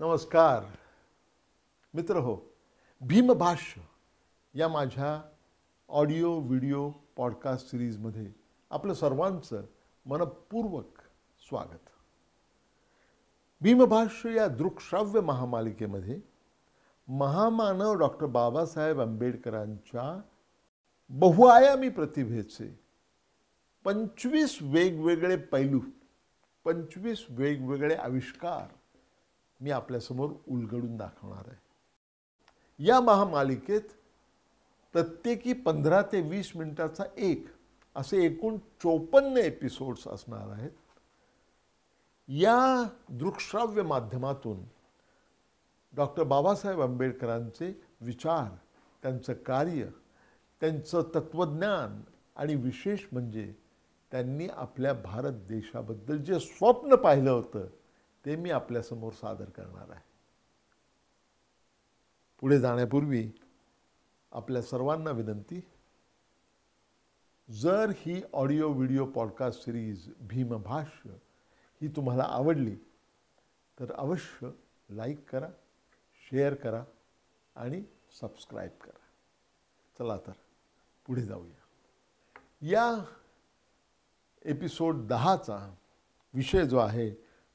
नमस्कार मित्र हो. भीमभाष्य या माझ्या ऑडिओ व्हिडिओ पॉडकास्ट सिरीजमध्ये आपलं सर्वांचं मनपूर्वक स्वागत. भीमभाष्य या दृकश्राव्य महामालिकेमध्ये महामानव डॉक्टर बाबासाहेब आंबेडकरांच्या बहुआयामी प्रतिभेचे 25 वेगवेगळे पैलू, 25 वेगवेगळे आविष्कार मी आपल्यासमोर उलगडून दाखवणार आहे. या महामालिकेत प्रत्येकी 15 ते 20 मिनिटाचा एक असे एकूण 54 एपिसोड्स असणार आहेत. या दृकश्राव्य माध्यमातून डॉक्टर बाबासाहेब आंबेडकरांचे विचार, त्यांचं कार्य, त्यांचं तत्त्वज्ञान आणि विशेष म्हणजे त्यांनी आपल्या भारत देशाबद्दल जे स्वप्न पाहिलं होतं ते मी आपल्यासमोर सादर करणार आहे. पुढे जाण्यापूर्वी आपल्या सर्वांना विनंती, जर ही ऑडिओ व्हिडिओ पॉडकास्ट सिरीज भीमभाष्य ही तुम्हाला आवडली तर अवश्य लाईक करा, शेअर करा आणि सबस्क्राईब करा. चला तर पुढे जाऊया. या एपिसोड 10चा विषय जो आहे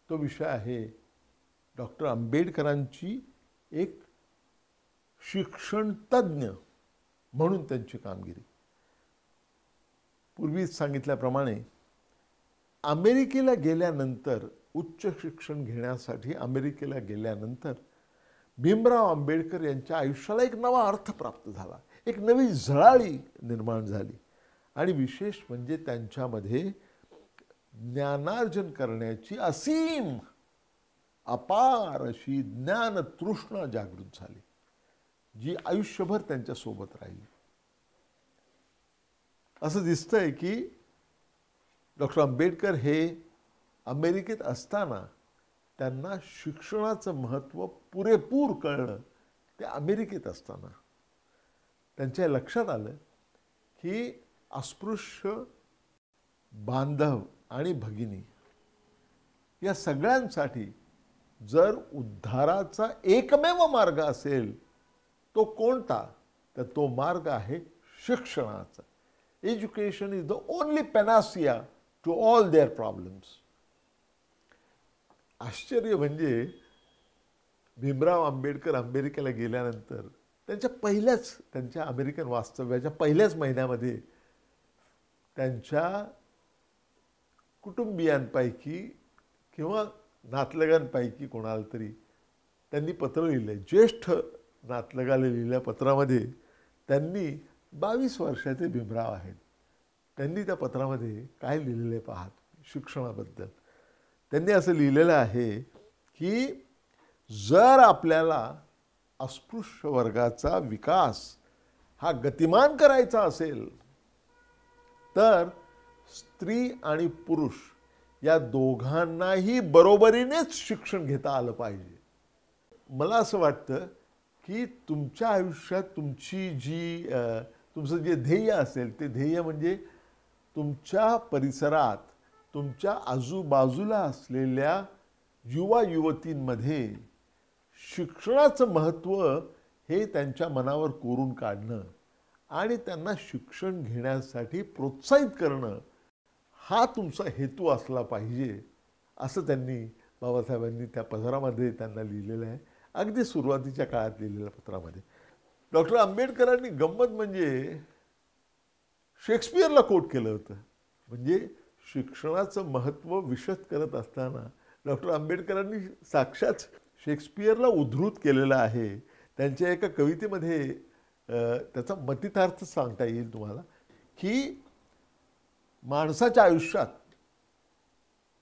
तो विषय आहे डॉक्टर आंबेडकरांची एक शिक्षण तज्ञ म्हणून त्यांची कामगिरी. पूर्वीच सांगितल्याप्रमाणे अमेरिकेला गेल्यानंतर, उच्च शिक्षण घेण्यासाठी अमेरिकेला गेल्यानंतर भीमराव आंबेडकर यांच्या आयुष्याला एक नवा अर्थ प्राप्त झाला, एक नवी झळाळी निर्माण झाली आणि विशेष म्हणजे त्यांच्यामध्ये ज्ञानार्जन करण्याची असीम अपार अशी ज्ञानतृष्णा जागृत झाली, जी आयुष्यभर त्यांच्यासोबत राहिली. असं दिसतंय की डॉक्टर आंबेडकर हे अमेरिकेत असताना त्यांना शिक्षणाचं महत्त्व पुरेपूर कळलं. ते अमेरिकेत असताना त्यांच्या लक्षात आलं की अस्पृश्य बांधव आणि भगिनी या सगळ्यांसाठी जर उद्धाराचा एकमेव मार्ग असेल तो कोणता, तर तो मार्ग आहे शिक्षणाचा. Education is the only panacea to all their problems. आश्चर्य म्हणजे भीमराव आंबेडकर अमेरिकेला गेल्यानंतर त्यांच्या अमेरिकन वास्तव्याच्या पहिल्याच महिन्यामध्ये त्यांच्या कुटुंबियांपैकी किंवा नातलगांपैकी कोणाला तरी त्यांनी पत्र लिहिलं. ज्येष्ठ नातलगाला लिहिलेल्या पत्रामध्ये त्यांनी 22 वर्षाचे भीमराव आहेत. त्यांनी त्या पत्रामध्ये काय लिहिलेलं आहे पहा शिक्षणाबद्दल. त्यांनी असं लिहिलेलं आहे की जर आपल्याला अस्पृश्य वर्गाचा विकास हा गतिमान करायचा असेल तर स्त्री आणि पुरुष या दोघांनाही बरोबरीनेच शिक्षण घेता आलं पाहिजे. मला असं वाटतं की तुमच्या आयुष्यात तुमचं जे ध्येय असेल ते ध्येय म्हणजे तुमच्या परिसरात, तुमच्या आजूबाजूला असलेल्या युवा युवतींमध्ये शिक्षणाचं महत्त्व हे त्यांच्या मनावर कोरून काढणं आणि त्यांना शिक्षण घेण्यासाठी प्रोत्साहित करणं हा तुमचा हेतू असला पाहिजे, असं त्यांनी बाबासाहेबांनी त्या पत्रामध्ये त्यांना लिहिलेलं आहे. अगदी सुरुवातीच्या काळात लिहिलेल्या पत्रामध्ये डॉक्टर आंबेडकरांनी गंमत म्हणजे शेक्सपियरला कोट केलं होतं. म्हणजे शिक्षणाचं महत्त्व विशद करत असताना डॉक्टर आंबेडकरांनी साक्षात शेक्सपियरला उद्धृत केलेलं आहे. त्यांच्या एका कवितेमध्ये त्याचा मतितार्थ सांगता येईल तुम्हाला की माणसाच्या आयुष्यात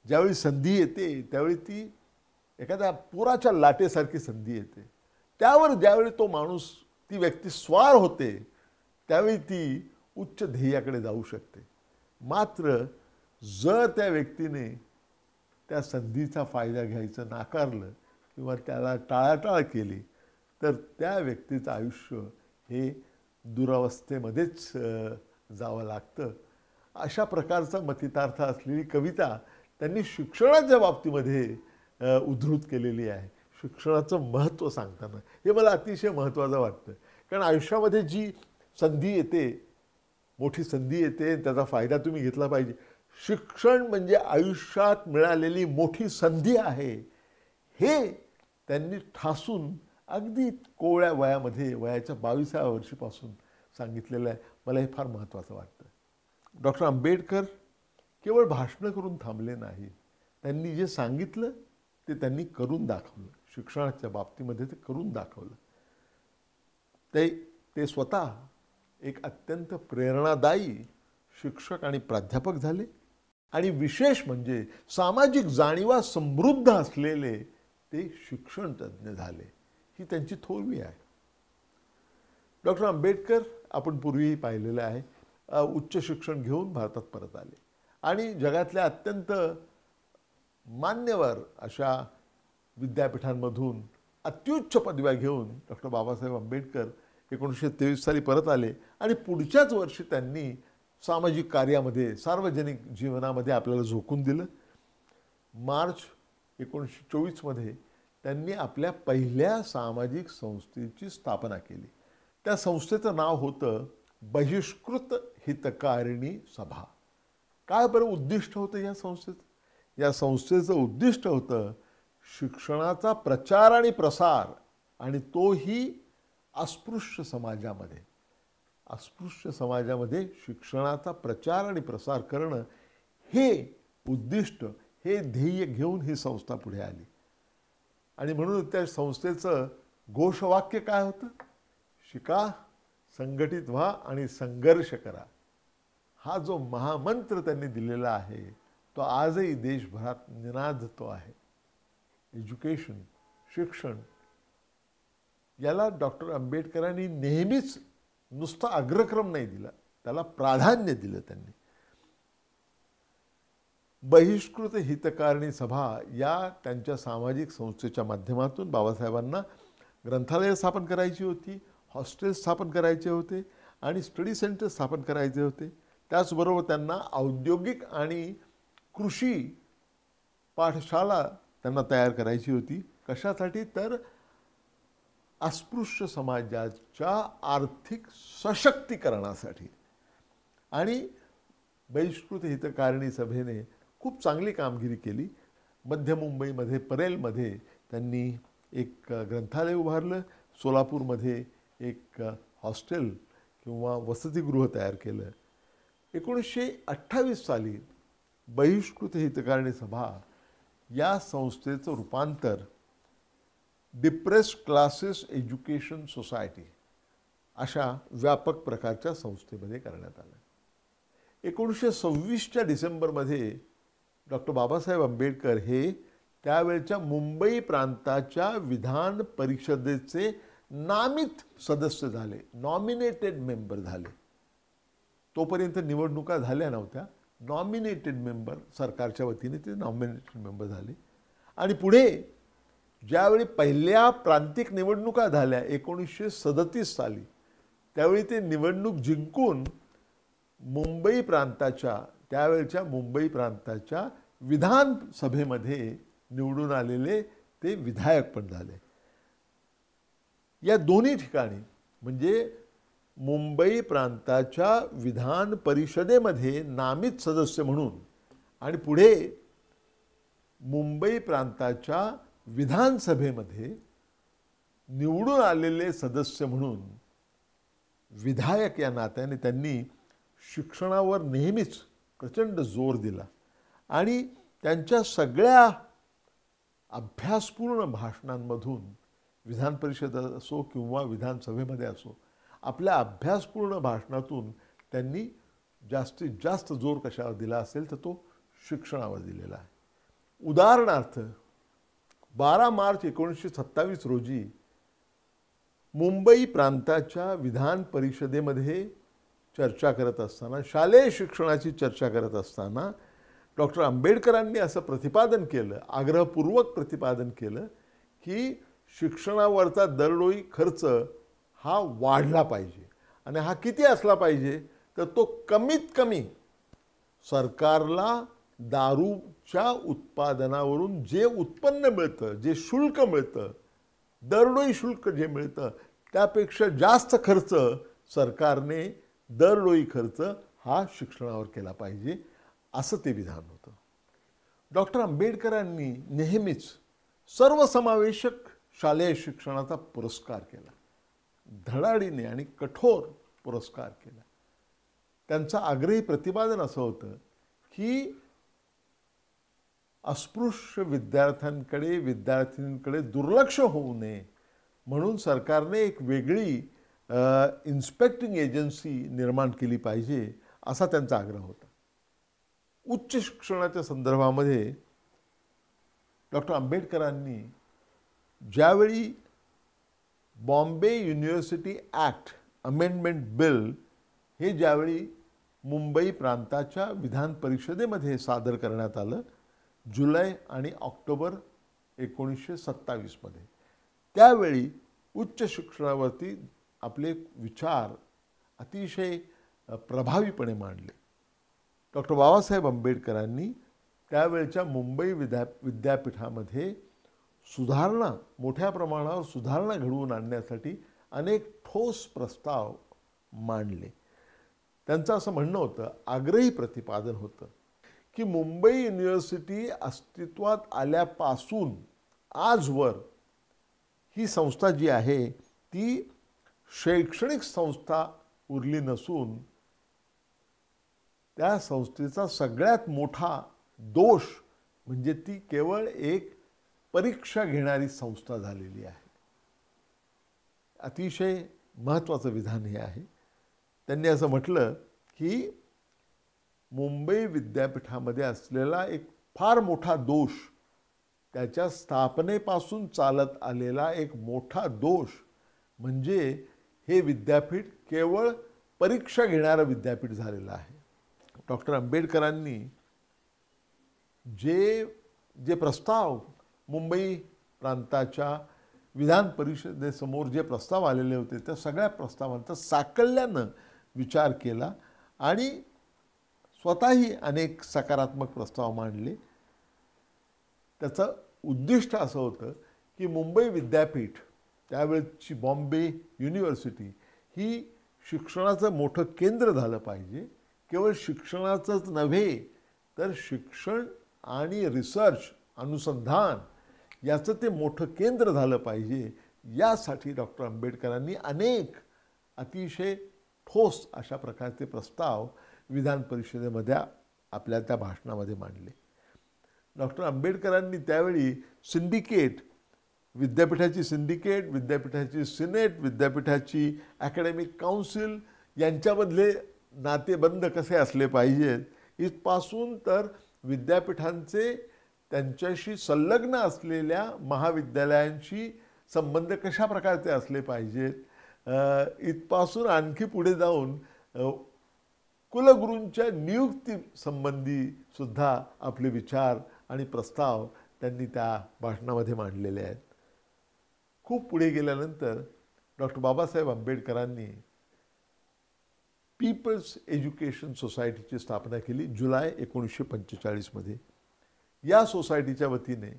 ज्यावेळी संधी येते त्यावेळी ती एखाद्या पुराच्या लाटेसारखी संधी येते. त्यावर ज्यावेळी तो माणूस, ती व्यक्ती स्वार होते त्यावेळी ती उच्च ध्येयाकडे जाऊ शकते. मात्र जर त्या व्यक्तीने त्या संधीचा फायदा घ्यायचं नाकारलं किंवा त्याला टाळाटाळ केली तर त्या व्यक्तीचं आयुष्य हे दुरावस्थेमध्येच जावं लागतं. अशा प्रकारचा मतितार्थ असलेली कविता त्यांनी शिक्षणाच्या बाबतीमध्ये उद्धृत केलेली आहे. शिक्षणाचं महत्त्व सांगताना. हे मला अतिशय महत्त्वाचं वाटतं. कारण आयुष्यामध्ये जी संधी येते, मोठी संधी येते, त्याचा फायदा तुम्ही घेतला पाहिजे. शिक्षण म्हणजे आयुष्यात मिळालेली मोठी संधी आहे, हे त्यांनी ठासून अगदी कोवळ्या वयामध्ये, वयाच्या 22व्या वर्षीपासून सांगितलेलं आहे. मला हे फार महत्त्वाचं वाटतं. डॉक्टर आंबेडकर केवळ भाषणं करून थांबले नाही. त्यांनी जे सांगितलं ते त्यांनी करून दाखवलं. शिक्षणाच्या बाबतीमध्ये ते करून दाखवलं. ते स्वतः एक अत्यंत प्रेरणादायी शिक्षक आणि प्राध्यापक झाले आणि विशेष म्हणजे सामाजिक जाणीवा समृद्ध असलेले ते शिक्षण तज्ज्ञ झाले. ही त्यांची थोरवी आहे. डॉक्टर आंबेडकर आपण पूर्वीही पाहिलेलं आहे, उच्च शिक्षण घेऊन भारतात परत आले आणि जगातल्या अत्यंत मान्यवर अशा विद्यापीठांमधून अत्युच्च पदव्या घेऊन डॉक्टर बाबासाहेब आंबेडकर 1923 साली परत आले आणि पुढच्याच वर्षी त्यांनी सामाजिक कार्यामध्ये, सार्वजनिक जीवनामध्ये आपल्याला झोकून दिलं. मार्च 1924 मध्ये त्यांनी आपल्या पहिल्या सामाजिक संस्थेची स्थापना केली. त्या संस्थेचं नाव होतं बहिष्कृत हितकारिणी सभा. काय बरं उद्दिष्ट होतं या संस्थेचं? या संस्थेचं उद्दिष्ट होतं शिक्षणाचा प्रचार आणि प्रसार, आणि तोही अस्पृश्य समाजामध्ये. अस्पृश्य समाजामध्ये शिक्षणाचा प्रचार आणि प्रसार करणं हे उद्दिष्ट, हे ध्येय घेऊन ही संस्था पुढे आली. आणि म्हणून त्या संस्थेचं घोषवाक्य काय होतं? शिका, संघटित व्हा आणि संघर्ष करा. हा जो महामंत्र त्यांनी दिलेला आहे तो आजही देशभरात निनादतो आहे. एज्युकेशन, शिक्षण, याला डॉक्टर आंबेडकरांनी नेहमीच नुसता अग्रक्रम नाही दिला, त्याला प्राधान्य दिलं त्यांनी. बहिष्कृत हितकारिणी सभा या त्यांच्या सामाजिक संस्थेच्या माध्यमातून बाबासाहेबांना ग्रंथालय स्थापन करायची होती, हॉस्टेल स्थापन करायचे होते आणि स्टडी सेंटर स्थापन करायचे होते. त्याचबरोबर त्यांना औद्योगिक आणि कृषी पाठशाला त्यांना तयार करायची होती. कशासाठी? तर अस्पृश्य समाजाच्या आर्थिक सशक्तीकरणासाठी. आणि बहिष्कृत हितकारिणी सभेने खूप चांगली कामगिरी केली. मध्य मुंबईमध्ये परेलमध्ये त्यांनी एक ग्रंथालय उभारलं, सोलापूरमध्ये एक हॉस्टेल किंवा वसतिगृह तयार केलं. 1928 साली बहिष्कृत हितकारिणी सभा या संस्थेचं रूपांतर डिप्रेस्ड क्लासेस एज्युकेशन सोसायटी अशा व्यापक प्रकारच्या संस्थेमध्ये करण्यात आलं. 1926च्या डिसेंबरमध्ये डॉक्टर बाबासाहेब आंबेडकर हे त्यावेळच्या मुंबई प्रांताच्या विधान परिषदेचे नामित सदस्य झाले, नॉमिनेटेड मेंबर झाले. तोपर्यंत निवडणुका झाल्या नव्हत्या. नॉमिनेटेड मेंबर, सरकारच्या वतीने ते नॉमिनेटेड मेंबर झाले. आणि पुढे ज्यावेळी पहिल्या प्रांतिक निवडणुका झाल्या 1937 साली, त्यावेळी ते निवडणूक जिंकून मुंबई प्रांताच्या, त्यावेळच्या मुंबई प्रांताच्या विधानसभेमध्ये निवडून आलेले ते विधायक पण झाले. या दोन्ही ठिकाणी म्हणजे मुंबई प्रांताच्या विधान परिषदेमध्ये नामित सदस्य म्हणून आणि पुढे मुंबई प्रांताच्या विधानसभेमध्ये निवडून आलेले सदस्य म्हणून विधायक या नात्याने त्यांनी शिक्षणावर नेहमीच प्रचंड जोर दिला. आणि त्यांच्या सगळ्या अभ्यासपूर्ण भाषणांमधून, विधान परिषद असो किंवा विधानसभेमध्ये असो, आपल्या अभ्यासपूर्ण भाषणातून त्यांनी जास्तीत जास्त जोर कशावर दिला असेल तर तो शिक्षणावर दिलेला आहे. उदाहरणार्थ 12 मार्च 1927 रोजी मुंबई प्रांताच्या विधान परिषदेमध्ये चर्चा करत असताना, शालेय शिक्षणाची चर्चा करत असताना डॉक्टर आंबेडकरांनी असं प्रतिपादन केलं, आग्रहपूर्वक प्रतिपादन केलं की शिक्षणावरचा दरडोई खर्च हा वाढला पाहिजे. आणि हा किती असला पाहिजे? तर तो कमीत कमी सरकारला दारूच्या उत्पादनावरून जे उत्पन्न मिळतं, जे शुल्क मिळतं, दरडोई शुल्क जे मिळतं त्यापेक्षा जास्त खर्च सरकारने दरडोई खर्च हा शिक्षणावर केला पाहिजे, असं ते विधान होतं. डॉक्टर आंबेडकरांनी नेहमीच सर्वसमावेशक शालेय शिक्षणाचा पुरस्कार केला, धडाडीने आणि कठोर पुरस्कार केला. त्यांचं आग्रही प्रतिपादन असं होतं की अस्पृश्य विद्यार्थ्यांकडे दुर्लक्ष होऊ नये म्हणून सरकारने एक वेगळी इन्स्पेक्टिंग एजन्सी निर्माण केली पाहिजे, असा त्यांचा आग्रह होता. उच्च शिक्षणाच्या संदर्भामध्ये डॉक्टर आंबेडकरांनी ज्यावेळी Bombay university act amendment bill हे ज्यावेळी मुंबई प्रांताच्या विधान परिषदेमध्ये सादर करण्यात आलं जुलै आणि ऑक्टोबर 1927 मध्ये, त्यावेळी उच्च शिक्षणावरती आपले विचार अतिशय प्रभावीपणे मांडले. डॉक्टर बाबासाहेब आंबेडकरांनी त्यावेळच्या मुंबई विद्यापीठामध्ये सुधारणा, मोठ्या प्रमाणावर सुधारणा घडवून आणण्यासाठी अनेक ठोस प्रस्ताव मांडले. त्यांचं असं म्हणणं होतं, आग्रही प्रतिपादन होतं की मुंबई युनिव्हर्सिटी अस्तित्वात आल्यापासून आजवर ही संस्था जी आहे ती शैक्षणिक संस्था उरली नसून त्या संस्थेचा सगळ्यात मोठा दोष म्हणजे ती केवळ एक परीक्षा घेणारी संस्था झालेली आहे. अतिशय महत्त्वाचं विधान हे आहे. त्यांनी असं म्हटलं की मुंबई विद्यापीठामध्ये असलेला एक फार मोठा दोष, त्याच्या स्थापनेपासून चालत आलेला एक मोठा दोष म्हणजे हे विद्यापीठ केवळ परीक्षा घेणारं विद्यापीठ झालेलं आहे. डॉक्टर आंबेडकरांनी जे प्रस्ताव मुंबई प्रांताच्या विधान परिषदेसमोर जे प्रस्ताव आलेले होते त्या सगळ्या प्रस्तावांचा साकल्यानं विचार केला आणि स्वतःही अनेक सकारात्मक प्रस्ताव मांडले. त्याचं उद्दिष्ट असं होतं की मुंबई विद्यापीठ, त्यावेळची बॉम्बे युनिव्हर्सिटी, ही शिक्षणाचं मोठं केंद्र झालं पाहिजे. केवळ शिक्षणाचंच नव्हे तर शिक्षण आणि रिसर्च, अनुसंधान याचं ते मोठं केंद्र झालं पाहिजे. यासाठी डॉक्टर आंबेडकरांनी अनेक अतिशय ठोस अशा प्रकारचे प्रस्ताव विधान परिषदेमध्ये आपल्या त्या भाषणामध्ये मांडले. डॉक्टर आंबेडकरांनी त्यावेळी सिंडिकेट, विद्यापीठाची सिंडिकेट, विद्यापीठाची सिनेट, विद्यापीठाची अकॅडमिक काउन्सिल यांच्यामधले नातेबंध कसे असले पाहिजेत इथपासून तर विद्यापीठांचे त्यांच्याशी संलग्न असलेल्या महाविद्यालयांशी संबंध कशा प्रकारचे असले पाहिजेत, इथपासून आणखी पुढे जाऊन कुलगुरूंच्या नियुक्तीसंबंधी सुद्धा आपले विचार आणि प्रस्ताव त्यांनी त्या भाषणामध्ये मांडलेले आहेत. खूप पुढे गेल्यानंतर डॉक्टर बाबासाहेब आंबेडकरांनी पीपल्स एज्युकेशन सोसायटीची स्थापना केली जुलै 1945 मध्ये. या सोसायटीच्या वतीने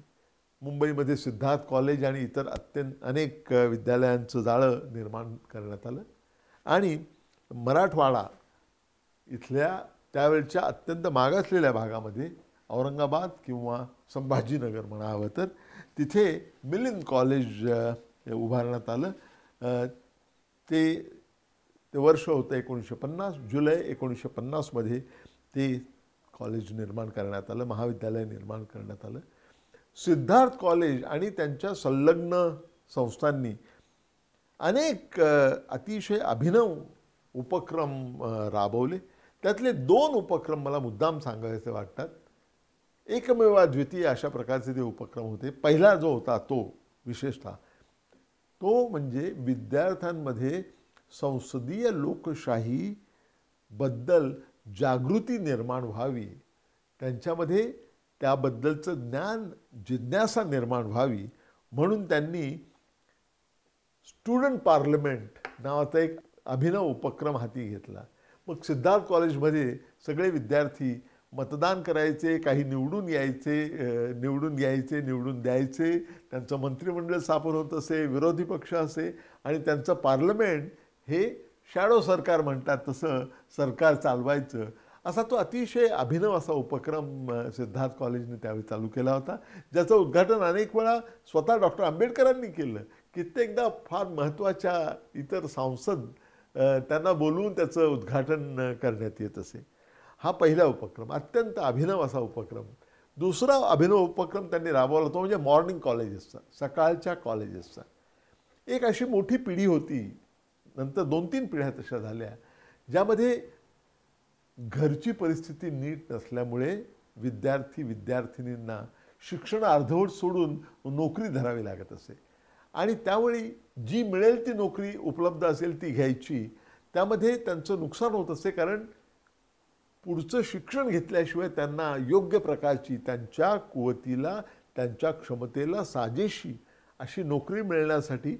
मुंबईमध्ये सिद्धार्थ कॉलेज आणि इतर अनेक विद्यालयांचं जाळं निर्माण करण्यात आलं आणि मराठवाडा इथल्या त्यावेळच्या अत्यंत मागासलेल्या भागामध्ये औरंगाबाद किंवा संभाजीनगर म्हणावं तर तिथे मिलिंद कॉलेज उभारण्यात आलं. ते वर्ष होतं 1950. जुलै 1950 मध्ये ते कॉलेज निर्माण करण्यात आलं, महाविद्यालय निर्माण करण्यात आलं. सिद्धार्थ कॉलेज आणि त्यांच्या संलग्न संस्थांनी अनेक अतिशय अभिनव उपक्रम राबवले. त्यातले 2 उपक्रम मला मुद्दाम सांगायचे वाटतात. एकमेवाद्वितीय अशा प्रकारचे ते उपक्रम होते. पहिला जो होता तो विशेषतः तो म्हणजे विद्यार्थ्यांमध्ये संसदीय लोकशाही बद्दल जागृती निर्माण व्हावी, त्यांच्यामध्ये त्याबद्दलचं ज्ञान, जिज्ञासा निर्माण व्हावी म्हणून त्यांनी स्टुडंट पार्लमेंट नावाचा एक अभिनव उपक्रम हाती घेतला. मग सिद्धार्थ कॉलेजमध्ये सगळे विद्यार्थी मतदान करायचे, काही निवडून यायचे, निवडून द्यायचे, त्यांचं मंत्रिमंडळ स्थापन होत असे, विरोधी पक्ष असे आणि त्यांचं पार्लमेंट हे शॅडो सरकार म्हणतात तसं सरकार चालवायचं. असा तो अतिशय अभिनव असा उपक्रम सिद्धार्थ कॉलेजने त्यावेळी चालू केला होता, ज्याचं उद्घाटन अनेक वेळा स्वतः डॉक्टर आंबेडकरांनी केलं. कित्येकदा फार महत्त्वाच्या इतर सांसद त्यांना बोलवून त्याचं उद्घाटन करण्यात येत असे. हा पहिला उपक्रम, अत्यंत अभिनव असा उपक्रम. दुसरा अभिनव उपक्रम त्यांनी राबवला तो म्हणजे मॉर्निंग कॉलेजेसचा, सकाळच्या कॉलेजेसचा. एक अशी मोठी पिढी होती, नंतर 2-3 पिढ्या तशा झाल्या, ज्यामध्ये घरची परिस्थिती नीट नसल्यामुळे विद्यार्थिनींना शिक्षण अर्धवट सोडून नोकरी धरावी लागत असे. आणि त्यावेळी जी मिळेल ती नोकरी उपलब्ध असेल ती घ्यायची. त्यामध्ये त्यांचं नुकसान होत असे, कारण पुढचं शिक्षण घेतल्याशिवाय त्यांना योग्य प्रकारची त्यांच्या कुवतीला, त्यांच्या क्षमतेला साजेशी अशी नोकरी मिळण्यासाठी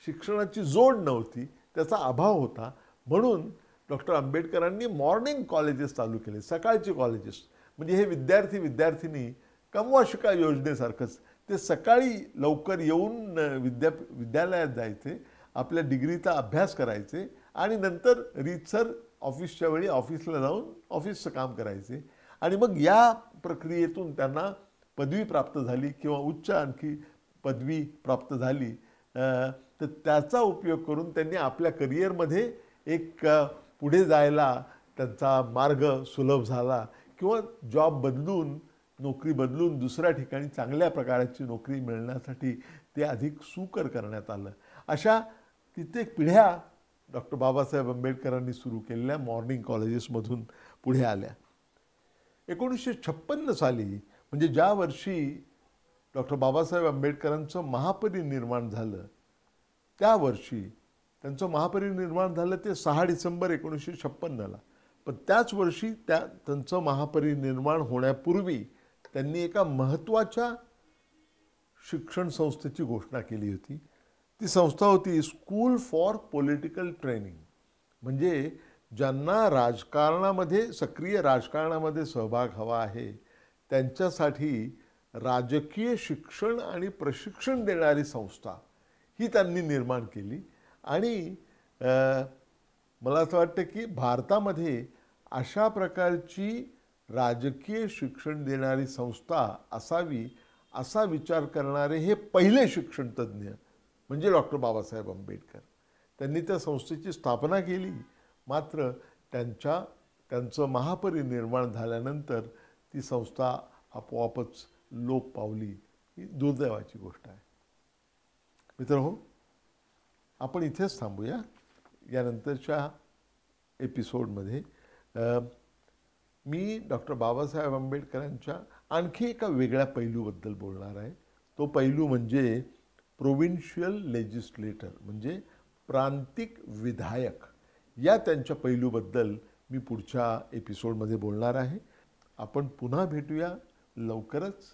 शिक्षणाची जोड नव्हती, त्याचा अभाव होता. म्हणून डॉक्टर आंबेडकरांनी मॉर्निंग कॉलेजेस चालू केले, सकाळची कॉलेजेस. म्हणजे हे विद्यार्थी कमवा शिका योजनेसारखंच. ते सकाळी लवकर येऊन विद्यालयात जायचे, आपल्या डिग्रीचा अभ्यास करायचे आणि नंतर रीतसर ऑफिसच्या वेळी ऑफिसला जाऊन ऑफिसचं काम करायचे. आणि मग या प्रक्रियेतून त्यांना पदवी प्राप्त झाली किंवा उच्च आणखी पदवी प्राप्त झाली, तर त्याचा उपयोग करून त्यांनी आपल्या करिअरमध्ये एक पुढे जायला त्यांचा मार्ग सुलभ झाला किंवा जॉब बदलून, नोकरी बदलून दुसऱ्या ठिकाणी चांगल्या प्रकारची नोकरी मिळण्यासाठी ते अधिक सुकर करण्यात आलं. अशा कित्येक पिढ्या डॉक्टर बाबासाहेब आंबेडकरांनी सुरू केलेल्या मॉर्निंग कॉलेजेसमधून पुढे आल्या. 1956 साली, म्हणजे ज्या वर्षी डॉक्टर बाबासाहेब आंबेडकरांचं महापरिनिर्वाण झालं, त्या वर्षी त्यांचं महापरिनिर्वाण झालं ते 6 डिसेंबर 1956ला. पण त्याच वर्षी त्यांचं महापरिनिर्वाण होण्यापूर्वी त्यांनी एका महत्त्वाच्या शिक्षण संस्थेची घोषणा केली होती. ती संस्था होती स्कूल फॉर पॉलिटिकल ट्रेनिंग. म्हणजे ज्यांना राजकारणामध्ये, सक्रिय राजकारणामध्ये सहभाग हवा आहे, त्यांच्यासाठी राजकीय शिक्षण आणि प्रशिक्षण देणारी संस्था ही त्यांनी निर्माण केली. आणि मला असं वाटतं की भारतामध्ये अशा प्रकारची राजकीय शिक्षण देणारी संस्था असावी असा विचार करणारे हे पहिले शिक्षण तज्ज्ञ म्हणजे डॉक्टर बाबासाहेब आंबेडकर. त्यांनी त्या संस्थेची स्थापना केली. मात्र त्यांचं महापरिनिर्वाण झाल्यानंतर ती संस्था आपोआपच लोप पावली. ही दुर्दैवाची गोष्ट आहे. मित्रहो, आपण इथेच थांबूया. यानंतरच्या एपिसोडमध्ये मी डॉक्टर बाबासाहेब आंबेडकरांच्या आणखी एका वेगळ्या पैलूबद्दल बोलणार आहे. तो पैलू म्हणजे प्रोव्हिन्शियल लेजिस्लेटर, म्हणजे प्रांतिक विधायक. या त्यांच्या पैलूबद्दल मी पुढच्या एपिसोडमध्ये बोलणार आहे. आपण पुन्हा भेटूया लवकरच.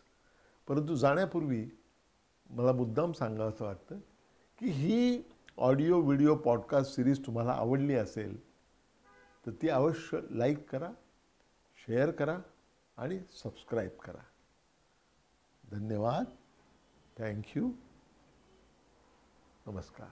परंतु जाण्यापूर्वी मला मुद्दाम सांगावंसं वाटतं की ही ऑडिओ व्हिडिओ पॉडकास्ट सिरीज तुम्हाला आवडली असेल तर ती अवश्य लाईक करा, शेअर करा आणि सबस्क्राईब करा. धन्यवाद. थँक्यू. नमस्कार.